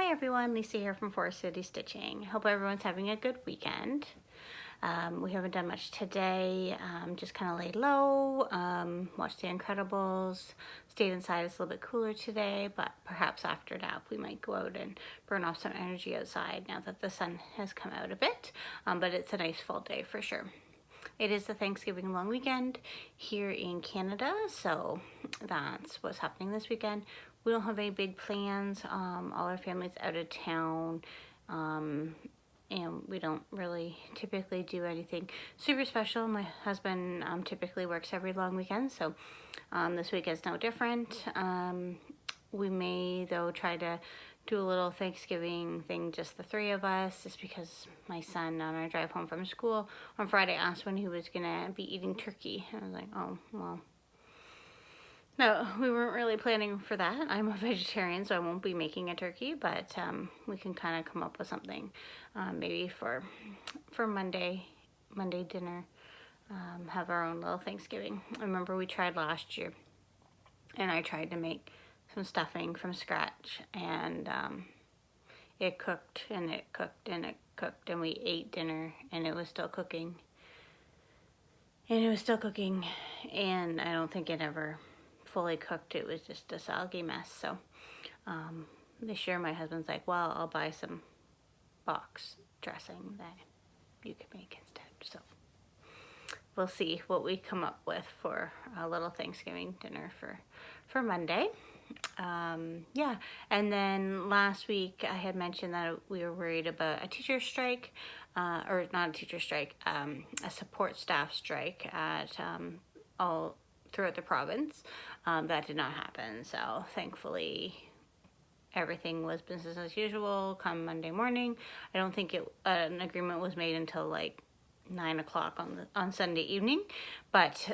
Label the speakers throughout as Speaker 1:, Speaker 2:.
Speaker 1: Hi everyone, Lisa here from Forest City Stitching. Hope everyone's having a good weekend. We haven't done much today, just kind of laid low, watched The Incredibles, stayed inside. It's a little bit cooler today, but perhaps after nap we might go out and burn off some energy outside now that the sun has come out a bit, but it's a nice fall day for sure. It is the Thanksgiving long weekend here in Canada, so that's what's happening this weekend. We don't have any big plans. All our family's out of town, and we don't really typically do anything super special. My husband typically works every long weekend, so this week is no different. We may, though, try to do a little Thanksgiving thing, just the three of us, just because my son on our drive home from school on Friday asked when he was gonna be eating turkey. I was like, oh, well, no, we weren't really planning for that. I'm a vegetarian, so I won't be making a turkey, but we can kind of come up with something, maybe for Monday dinner, have our own little Thanksgiving. I remember we tried last year, and I tried to make some stuffing from scratch, and it cooked and it cooked and it cooked, and we ate dinner and it was still cooking and it was still cooking, and I don't think it ever fully cooked. It was just a soggy mess. So this year my husband's like, well, I'll buy some box dressing that you can make instead. So we'll see what we come up with for a little Thanksgiving dinner for Monday. Yeah, and then last week I had mentioned that we were worried about a teacher strike, or not a teacher strike, a support staff strike at all throughout the province. That did not happen, so thankfully everything was business as usual come Monday morning. I don't think an agreement was made until like 9 o'clock on Sunday evening, but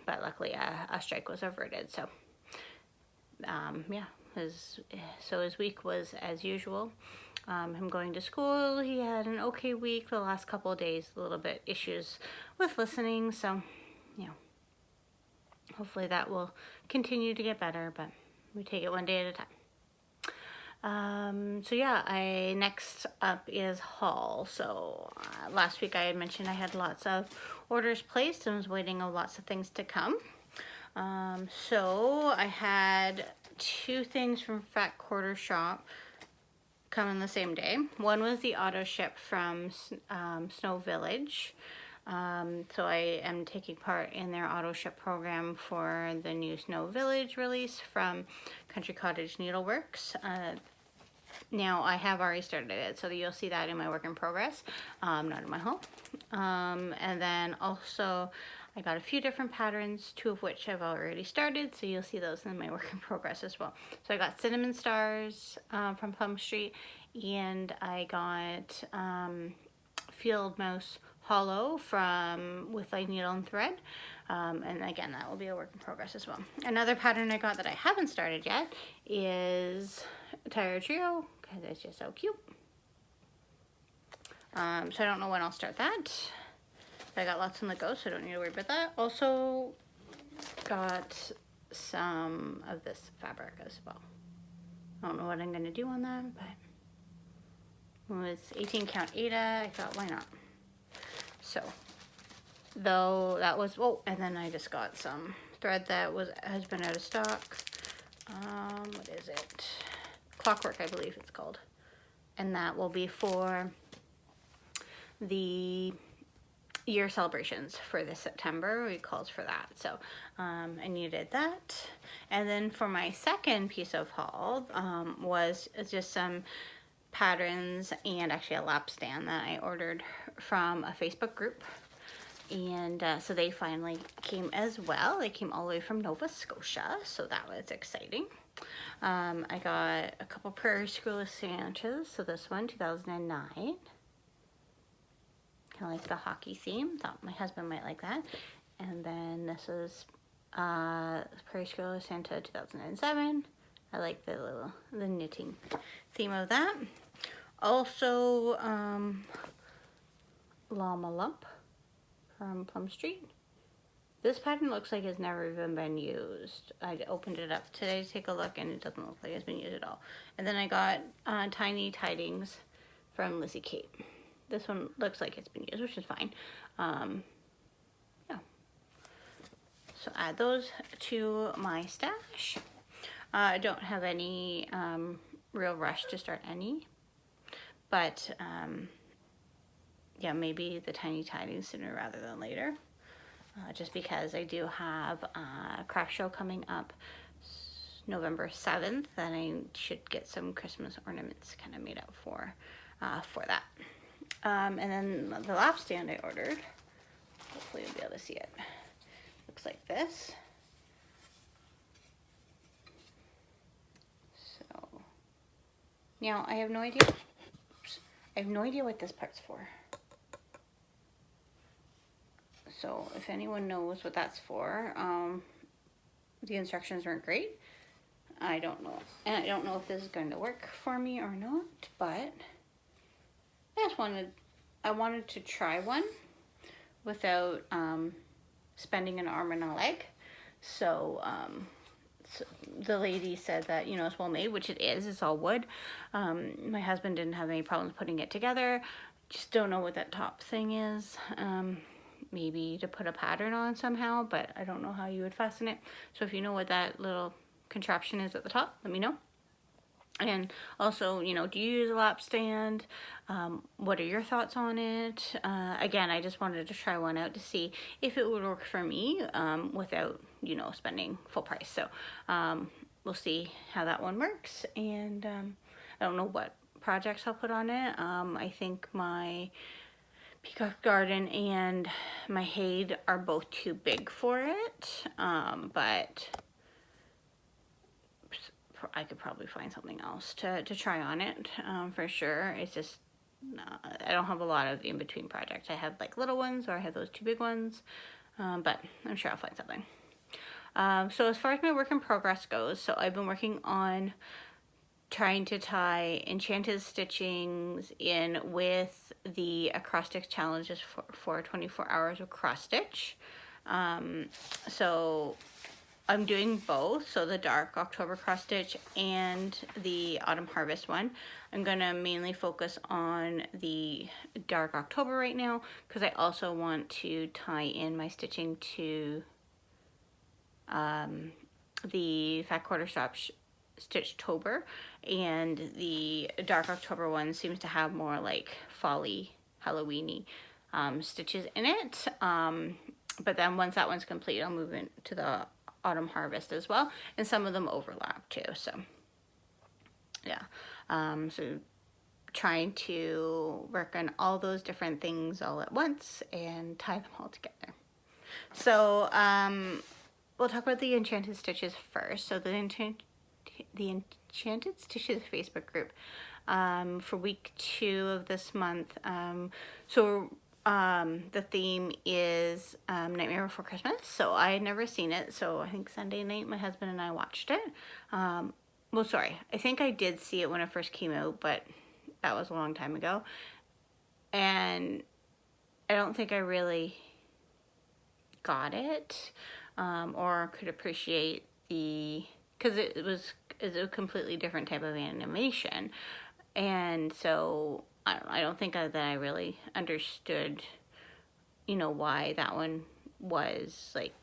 Speaker 1: luckily a strike was averted. So yeah, his week was as usual. Him going to school, he had an okay week. The last couple of days, a little bit issues with listening, so you know, hopefully that will continue to get better, but we take it one day at a time. So yeah, next up is haul. So last week I had mentioned I had lots of orders placed and was waiting on lots of things to come. So I had 2 things from Fat Quarter Shop come in the same day. One was the auto ship from Snow Village. So I am taking part in their auto ship program for the new Snow Village release from Country Cottage Needleworks. Now I have already started it, so you'll see that in my work in progress, not in my haul. And then also I got a few different patterns, 2 of which I've already started, so you'll see those in my work in progress as well. So I got Cinnamon Stars from Plum Street, and I got Field Mouse Hollow from With Light Needle and Thread, and again, that will be a work in progress as well. Another pattern I got that I haven't started yet is Tire Trio, because it's just so cute. So I don't know when I'll start that. I got lots on the go, so I don't need to worry about that. Also got some of this fabric as well. I don't know what I'm going to do on that, but it was 18 count Ada. I thought, why not? So, though that was, oh, and then I just got some thread that has been out of stock. What is it? Clockwork, I believe it's called. And that will be for the year celebrations for this September. We called for that, so I needed that. And then for my second piece of haul was just some patterns and actually a lap stand that I ordered from a Facebook group, and so they finally came as well. They came all the way from Nova Scotia, so that was exciting. I got a couple Prairie School sandwiches, so this one 2009, kind of like the hockey theme. Thought my husband might like that. And then this is Prairie School Santa 2007. I like the knitting theme of that. Also, Llama Lump from Plum Street. This pattern looks like it's never even been used. I opened it up today to take a look, and it doesn't look like it's been used at all. And then I got Tiny Tidings from Lizzie Kate. This one looks like it's been used, which is fine. Yeah. So add those to my stash. I don't have any real rush to start any, but yeah, maybe the Tiny Tidings sooner rather than later. Just because I do have a craft show coming up November 7th, and I should get some Christmas ornaments kind of made up for that. And then the lap stand I ordered, hopefully you'll be able to see it. Looks like this. So now I have no idea. Oops, I have no idea what this part's for. So if anyone knows what that's for, the instructions weren't great. I don't know. And I don't know if this is going to work for me or not, but I wanted to try one without spending an arm and a leg. So, so the lady said that, you know, it's well made, which it is. It's all wood. My husband didn't have any problems putting it together. Just don't know what that top thing is. Maybe to put a pattern on somehow, but I don't know how you would fasten it. So if you know what that little contraption is at the top, let me know. And also, you know, do you use a lap stand? What are your thoughts on it? Again, I just wanted to try one out to see if it would work for me without, you know, spending full price. So we'll see how that one works. And I don't know what projects I'll put on it. I think my Peacock Garden and my Hade are both too big for it, but I could probably find something else to try on it for sure. It's just, I don't have a lot of in-between projects. I have like little ones, or I have those two big ones, but I'm sure I'll find something. So as far as my work in progress goes, so I've been working on trying to tie enchanted stitchings in with the acrostic challenges for 24 hours of cross stitch. So I'm doing both, so the dark October cross stitch and the autumn harvest one. I'm gonna mainly focus on the dark October right now, because I also want to tie in my stitching to the Fat Quarter Stop Stitchtober, and the dark October one seems to have more like folly Halloweeny stitches in it. But then once that one's complete, I'll move into the autumn harvest as well, and some of them overlap too. So yeah, so trying to work on all those different things all at once and tie them all together. So we'll talk about the enchanted stitches first. So the Enchanted Stitches Facebook group for week 2 of this month. The theme is Nightmare Before Christmas. So I had never seen it. So I think Sunday night my husband and I watched it. Well, sorry, I think I did see it when it first came out, but that was a long time ago. And I don't think I really got it or could appreciate because it was a completely different type of animation, and so I don't think that I really understood, you know, why that one was like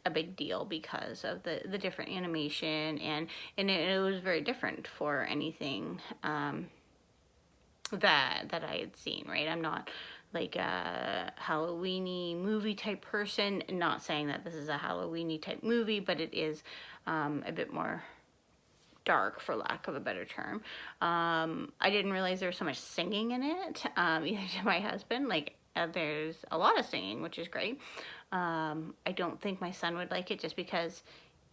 Speaker 1: a big deal, because of the different animation, and it was very different for anything that I had seen, right? I'm not like a Halloweeny movie type person. Not saying that this is a Halloweeny type movie, but it is a bit more dark, for lack of a better term. I didn't realize there was so much singing in it, either to my husband. Like, there's a lot of singing, which is great. I don't think my son would like it, just because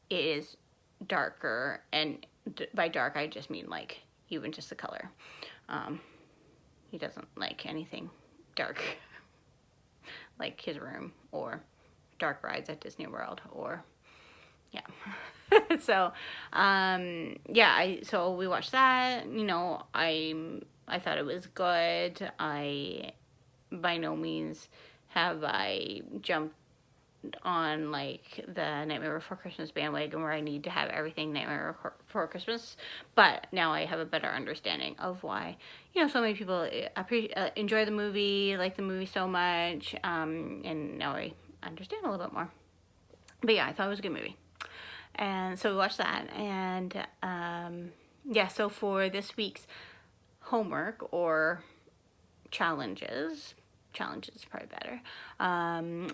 Speaker 1: it is darker, and by dark I just mean like even just the color. He doesn't like anything dark, like his room or dark rides at Disney World, or yeah. So yeah, so we watched that. You know, I thought it was good. I by no means have I jumped on like the Nightmare Before Christmas bandwagon where I need to have everything Nightmare Before Christmas, but now I have a better understanding of why, you know, so many people enjoy the movie, like the movie so much, and now I understand a little bit more. But yeah, I thought it was a good movie. And so we watched that, and yeah, so for this week's homework or challenges is probably better.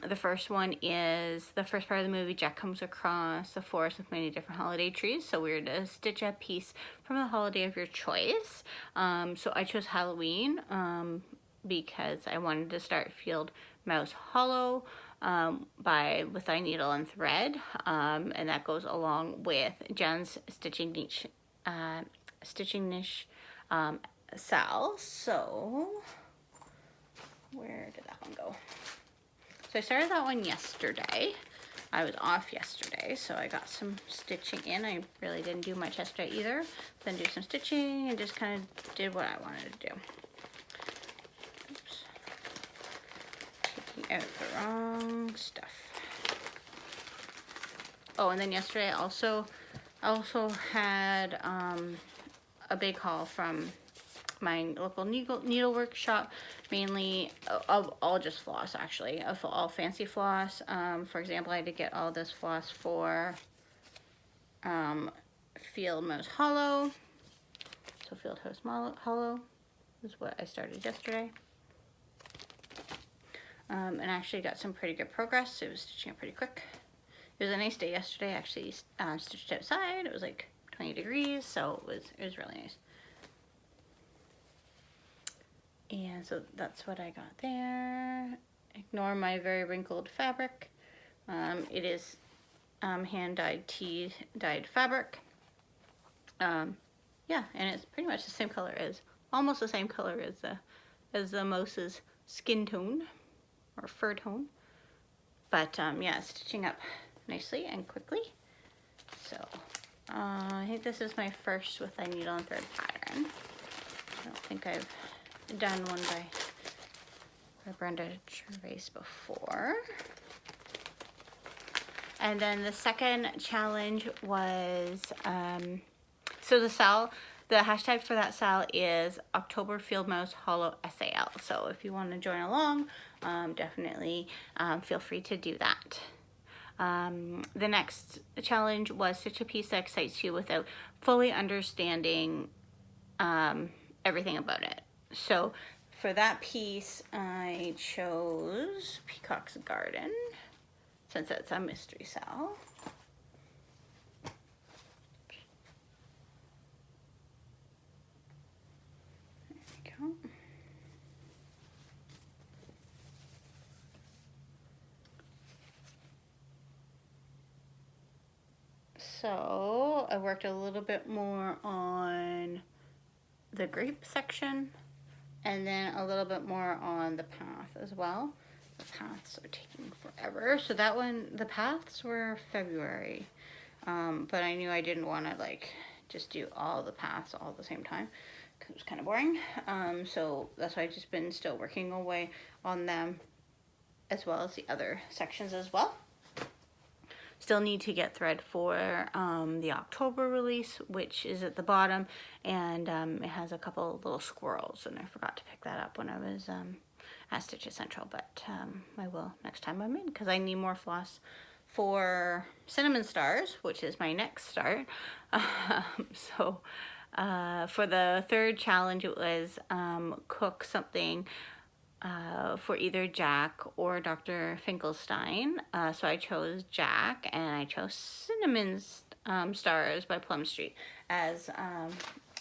Speaker 1: The first one is the first part of the movie. Jack comes across a forest with many different holiday trees, so we're to stitch a piece from the holiday of your choice. So I chose Halloween because I wanted to start Field Mouse Hollow with Thy Needle and Thread, and that goes along with Jen's Stitching Niche Sal. So where did that one go? So I started that one yesterday. I was off yesterday, so I got some stitching in. I really didn't do much yesterday either. Then do some stitching and just kind of did what I wanted to do. Oops. Taking out the wrong stuff. Oh, and then yesterday I also had a big haul from my local needlework shop, mainly of all just floss, actually, of all fancy floss. For example, I had to get all this floss for Field Mouse Hollow. So Field House Hollow is what I started yesterday. And actually got some pretty good progress. It was stitching it pretty quick. It was a nice day yesterday. I actually stitched outside. It was like 20 degrees, so it was really nice. And so that's what I got there. Ignore my very wrinkled fabric. It is hand-dyed tea-dyed fabric. Yeah, and it's pretty much the same color almost the same color as the mouse's skin tone or fur tone. But yeah, it's stitching up nicely and quickly. So I think this is my first with a needle and thread pattern. I don't think I've done one by Brenda Gervais before. And then the second challenge was, so the hashtag for that SAL is October Field Mouse Hollow SAL. So if you want to join along, definitely feel free to do that. The next challenge was stitch a piece that excites you without fully understanding everything about it. So for that piece, I chose Peacock's Garden, since it's a mystery SAL. There we go. So I worked a little bit more on the grape section, and then a little bit more on the path as well. The paths are taking forever. So that one, the paths were February, but I knew I didn't want to like just do all the paths all at the same time because it was kind of boring. So that's why I've just been still working away on them as well as the other sections as well. Still need to get thread for the October release, which is at the bottom, and it has a couple little squirrels, and I forgot to pick that up when I was at Stitch Central, but I will next time I'm in, because I need more floss for Cinnamon Stars, which is my next start. So for the third challenge, it was cook something for either Jack or Dr. Finkelstein. So I chose Jack, and I chose Cinnamon Stars by Plum Street as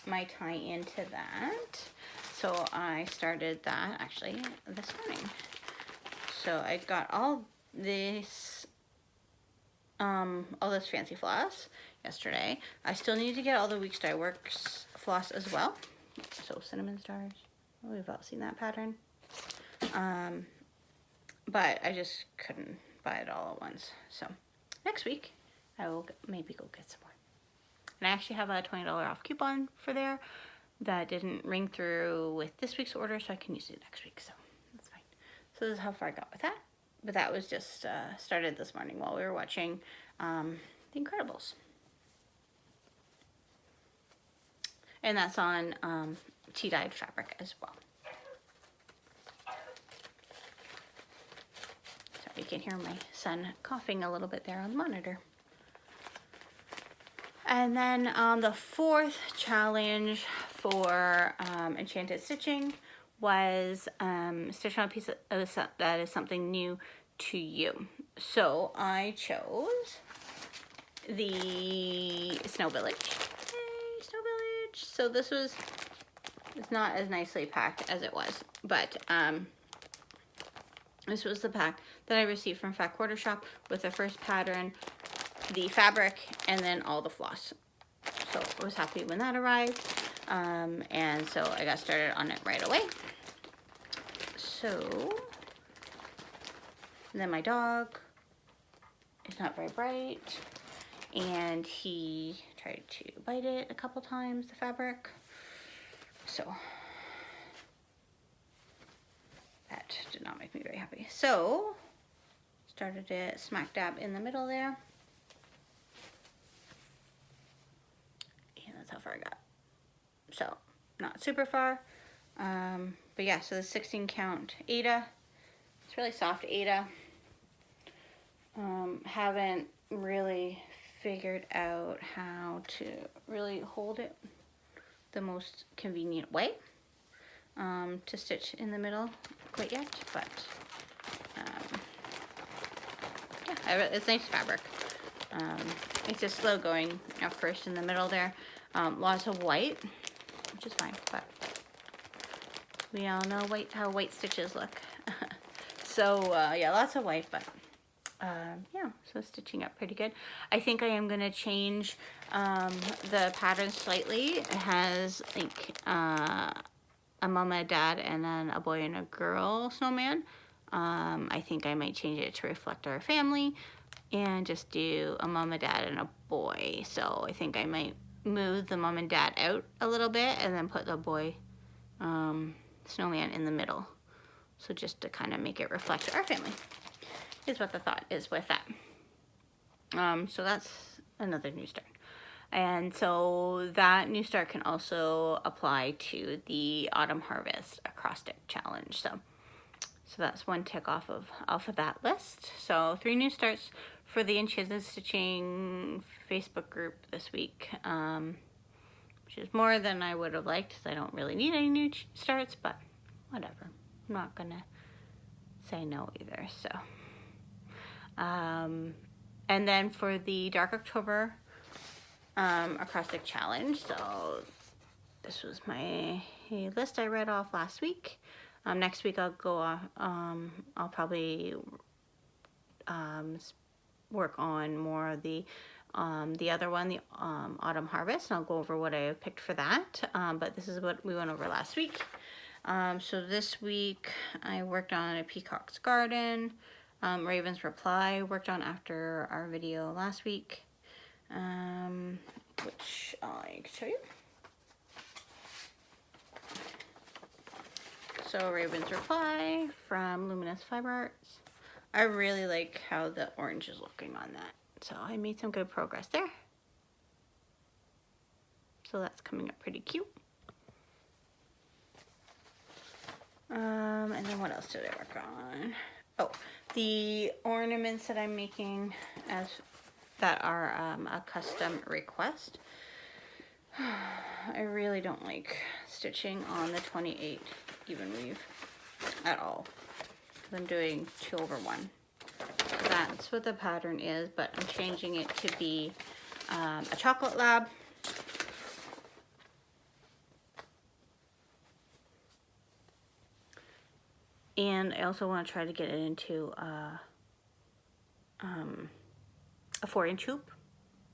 Speaker 1: my tie-in to that. So I started that actually this morning. So I got all this fancy floss yesterday. I still need to get all the Weeks Dye Works floss as well. So Cinnamon Stars, we've all seen that pattern. But I just couldn't buy it all at once. So next week I will maybe go get some more. And I actually have a $20 off coupon for there that didn't ring through with this week's order, so I can use it next week. So that's fine. So this is how far I got with that. but that was just started this morning while we were watching The Incredibles. And that's on tea-dyed fabric as well. So you can hear my son coughing a little bit there on the monitor. And then the fourth challenge for Enchanted Stitching was stitch on a piece that is something new to you. So I chose the Snow Village. Hey, Snow Village. So this was, it's not as nicely packed as it was, but this was the pack that I received from Fat Quarter Shop with the first pattern, the fabric, and then all the floss. So I was happy when that arrived, and so I got started on it right away. So then my dog is not very bright, and he tried to bite it a couple times, the fabric. So that did not make me very happy. So started it smack dab in the middle there. And that's how far I got. So not super far. But yeah, so the 16 count Aida. It's really soft Aida. Haven't really figured out how to really hold it the most convenient way to stitch in the middle quite yet, but yeah, it's nice fabric. It's just slow going at first in the middle there. Lots of white, which is fine, but we all know how white stitches look. So yeah, lots of white, but yeah, so stitching up pretty good. I think I am gonna change the pattern slightly. It has like a mama, a dad, and then a boy and a girl snowman. I think I might change it to reflect our family and just do a mom, a dad, and a boy. So I think I might move the mom and dad out a little bit and then put the boy snowman in the middle. So just to kind of make it reflect our family is what the thought is with that. So that's another new start. And so that new start can also apply to the Autumn Harvest Acrostic Challenge. So that's one tick off of that list. So 3 new starts for the Enchanted Stitching Facebook group this week, which is more than I would have liked because I don't really need any new starts, but whatever. I'm not gonna say no either. So, and then for the Dark October Acrostic Challenge, so this was my list I read off last week. Next week I'll go off, I'll probably work on more of the other one, the Autumn Harvest, and I'll go over what I picked for that. But this is what we went over last week. So this week I worked on a Peacock's Garden. Raven's Reply worked on after our video last week, which I can show you. So Raven's Reply from Luminous Fiber Arts. I really like how the orange is looking on that. So I made some good progress there. So that's coming up pretty cute. And then what else did I work on? Oh, the ornaments that I'm making that are a custom request. I really don't like stitching on the 28 even weave at all. I'm doing 2/1. That's what the pattern is, but I'm changing it to be a chocolate lab. And I also want to try to get it into a 4-inch hoop.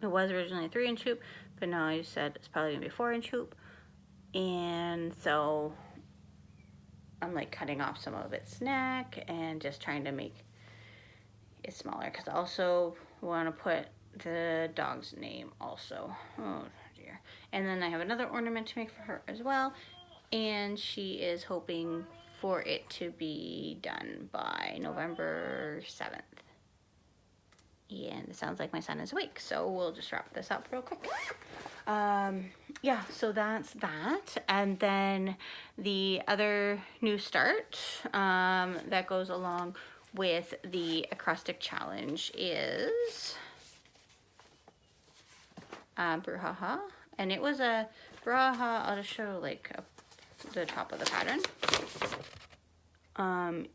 Speaker 1: It was originally a 3-inch hoop, but now I said it's probably gonna be a 4-inch hoop. And so I'm like cutting off some of its neck and just trying to make it smaller, because I also want to put the dog's name also. Oh dear. And then I have another ornament to make for her as well, and she is hoping for it to be done by November 7th. And it sounds like my son is awake, so we'll just wrap this up real quick. Yeah, so that's that. And then the other new start that goes along with the Acrostic Challenge is Brouhaha. And it was a Brouhaha, I'll just show like the top of the pattern.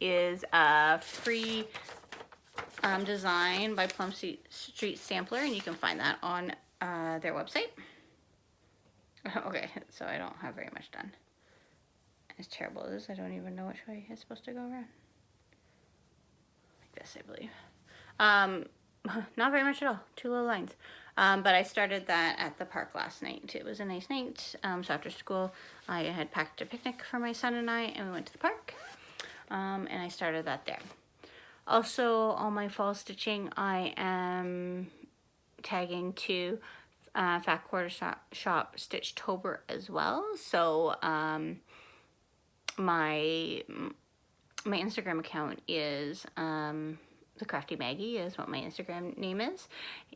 Speaker 1: Is a free design by Plum Street Sampler, and you can find that on their website. Okay, so I don't have very much done. As terrible as this, I don't even know which way it's supposed to go around. Like this, I believe. Not very much at all. 2 little lines. But I started that at the park last night. It was a nice night. So after school, I had packed a picnic for my son and I, and we went to the park. And I started that there. Also, all my fall stitching, I am tagging to Fat Quarter Shop Stitchtober as well. So my Instagram account is the Crafty Maggie is what my Instagram name is,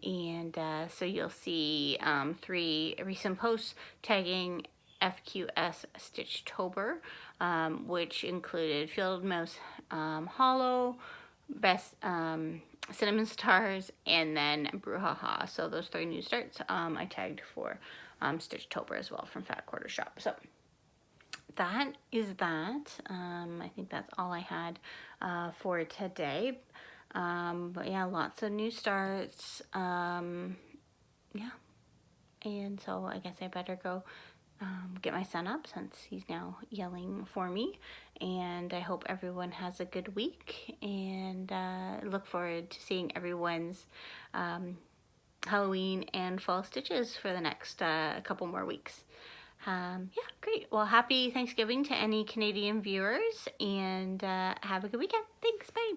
Speaker 1: and so you'll see 3 recent posts tagging FQS Stitchtober, which included Field Mouse Hollow, Best Cinnamon Stars, and then Brouhaha. So those 3 new starts I tagged for Stitchtober as well from Fat Quarter Shop. So that is that. I think that's all I had for today. But yeah, lots of new starts. Yeah. And so I guess I better go get my son up since he's now yelling for me. And I hope everyone has a good week, and look forward to seeing everyone's Halloween and fall stitches for the next couple more weeks. Yeah, great. Well, happy Thanksgiving to any Canadian viewers, and have a good weekend. Thanks. Bye.